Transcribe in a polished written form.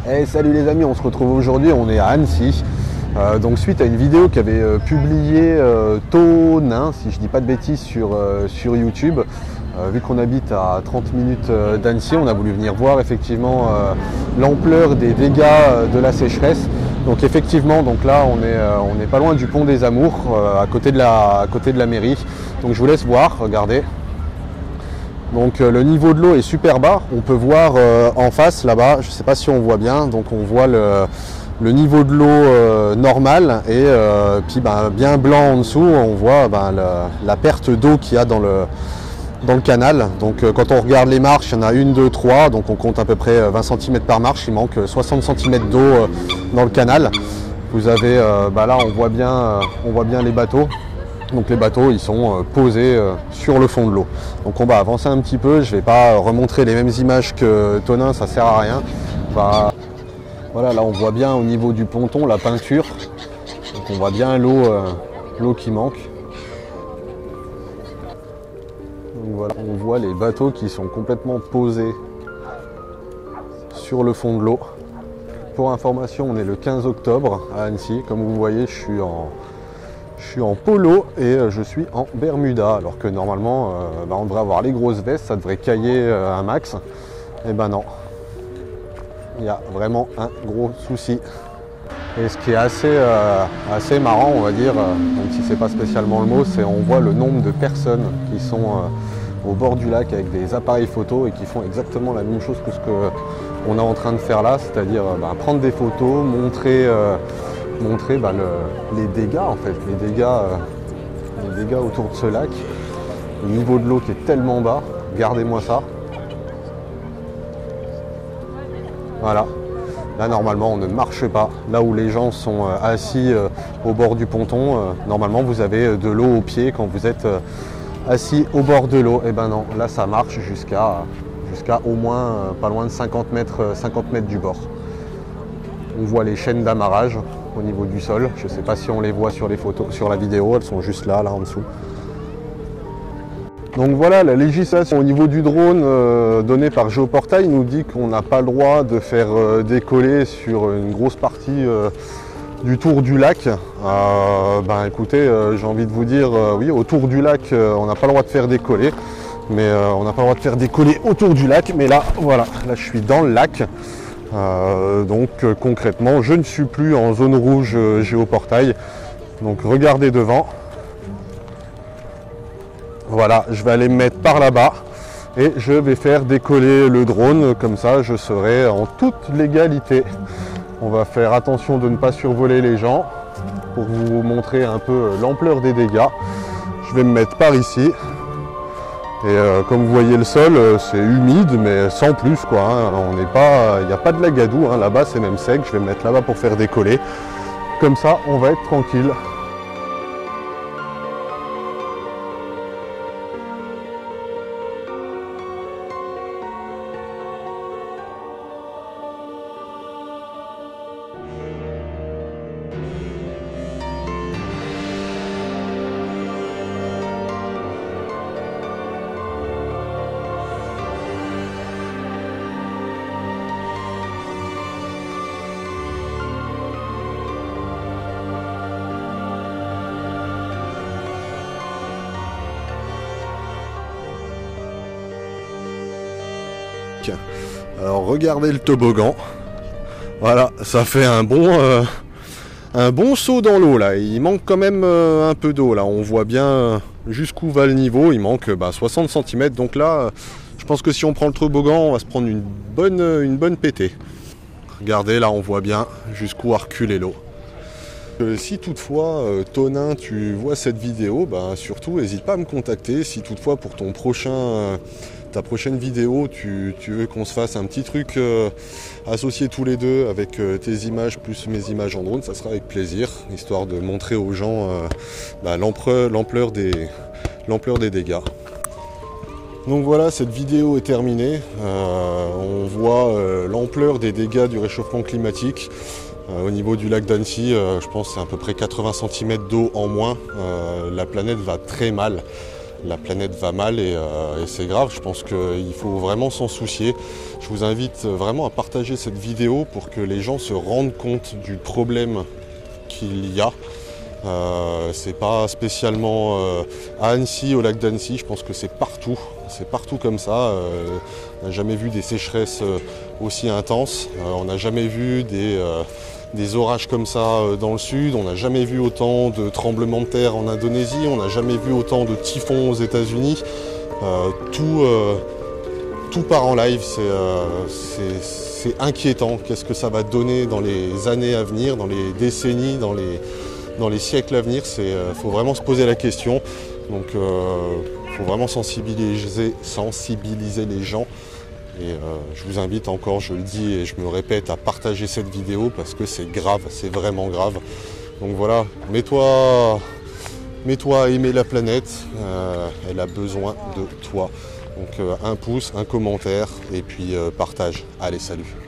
Hey, salut les amis, on se retrouve aujourd'hui, on est à Annecy. Donc suite à une vidéo qu'avait publiée Tonin, si je dis pas de bêtises, sur YouTube. Vu qu'on habite à 30 minutes d'Annecy, on a voulu venir voir effectivement l'ampleur des dégâts de la sécheresse. Donc effectivement, donc là on est pas loin du pont des Amours, à côté de la mairie. Donc je vous laisse voir, regardez. Donc le niveau de l'eau est super bas, on peut voir en face là-bas, je ne sais pas si on voit bien, donc on voit le niveau de l'eau normal et puis bien blanc en dessous, on voit la perte d'eau qu'il y a dans le canal. Donc quand on regarde les marches, il y en a 1, 2, 3, donc on compte à peu près 20 cm par marche, il manque 60 cm d'eau dans le canal. Vous avez, là on voit bien les bateaux. Donc les bateaux ils sont posés sur le fond de l'eau. Donc on va avancer un petit peu, je ne vais pas remontrer les mêmes images que Tonin, ça sert à rien. Voilà, là on voit bien au niveau du ponton la peinture. Donc on voit bien l'eau qui manque. Donc voilà, on voit les bateaux qui sont complètement posés sur le fond de l'eau. Pour information, on est le 15 octobre à Annecy. Comme vous voyez, je suis en polo et je suis en Bermuda, alors que normalement on devrait avoir les grosses vestes, ça devrait cailler un max. Et ben non, il y a vraiment un gros souci. Et ce qui est assez marrant, on va dire, même si c'est pas spécialement le mot, c'est on voit le nombre de personnes qui sont au bord du lac avec des appareils photo et qui font exactement la même chose que ce qu'on est en train de faire là, c'est-à-dire prendre des photos, montrer les dégâts en fait, les dégâts autour de ce lac, le niveau de l'eau qui est tellement bas, regardez-moi ça. Voilà, là normalement on ne marche pas, là où les gens sont assis au bord du ponton, normalement vous avez de l'eau aux pieds quand vous êtes assis au bord de l'eau. Et ben non, là ça marche jusqu'à au moins pas loin de 50 mètres du bord. On voit les chaînes d'amarrage au niveau du sol. Je ne sais pas si on les voit sur les photos, sur la vidéo, elles sont juste là en dessous. Donc voilà, la législation au niveau du drone donnée par Géoportail nous dit qu'on n'a pas le droit de faire décoller sur une grosse partie du tour du lac. Écoutez, j'ai envie de vous dire, oui, autour du lac, on n'a pas le droit de faire décoller. Mais on n'a pas le droit de faire décoller autour du lac. Mais là, voilà, là je suis dans le lac. Concrètement, je ne suis plus en zone rouge Géoportail. Donc regardez devant. Voilà, je vais aller me mettre par là-bas et je vais faire décoller le drone. Comme ça, je serai en toute légalité. On va faire attention de ne pas survoler les gens pour vous montrer un peu l'ampleur des dégâts. Je vais me mettre par ici. Et comme vous voyez le sol, c'est humide mais sans plus quoi. Il n'y a pas de lagadou, là-bas c'est même sec. Je vais me mettre là-bas pour faire décoller. Comme ça, on va être tranquille. Alors regardez le toboggan, voilà, ça fait un bon saut dans l'eau là, il manque quand même un peu d'eau là, on voit bien jusqu'où va le niveau, il manque 60 cm, donc là je pense que si on prend le toboggan on va se prendre une bonne pétée. Regardez là, on voit bien jusqu'où a reculé l'eau. Si toutefois Tonin tu vois cette vidéo, surtout n'hésite pas à me contacter si toutefois pour ta prochaine vidéo tu veux qu'on se fasse un petit truc associé tous les deux avec tes images plus mes images en drone, ça sera avec plaisir, histoire de montrer aux gens l'ampleur des dégâts. Donc voilà, cette vidéo est terminée. On voit l'ampleur des dégâts du réchauffement climatique. Au niveau du lac d'Annecy, je pense que c'est à peu près 80 cm d'eau en moins. La planète va très mal. la planète va mal et c'est grave. Je pense qu'il faut vraiment s'en soucier. Je vous invite vraiment à partager cette vidéo pour que les gens se rendent compte du problème qu'il y a. C'est pas spécialement à Annecy, au lac d'Annecy, je pense que c'est partout comme ça. On n'a jamais vu des sécheresses aussi intenses, on n'a jamais vu des orages comme ça dans le sud, on n'a jamais vu autant de tremblements de terre en Indonésie, on n'a jamais vu autant de typhons aux États-Unis. Tout part en live, c'est inquiétant. Qu'est-ce que ça va donner dans les années à venir, dans les décennies, dans les siècles à venir? Faut vraiment se poser la question. Donc faut vraiment sensibiliser les gens. Et je vous invite encore, je le dis et je me répète, à partager cette vidéo parce que c'est grave, c'est vraiment grave. Donc voilà, mets-toi à aimer la planète, elle a besoin de toi. Donc un pouce, un commentaire et puis partage. Allez, salut!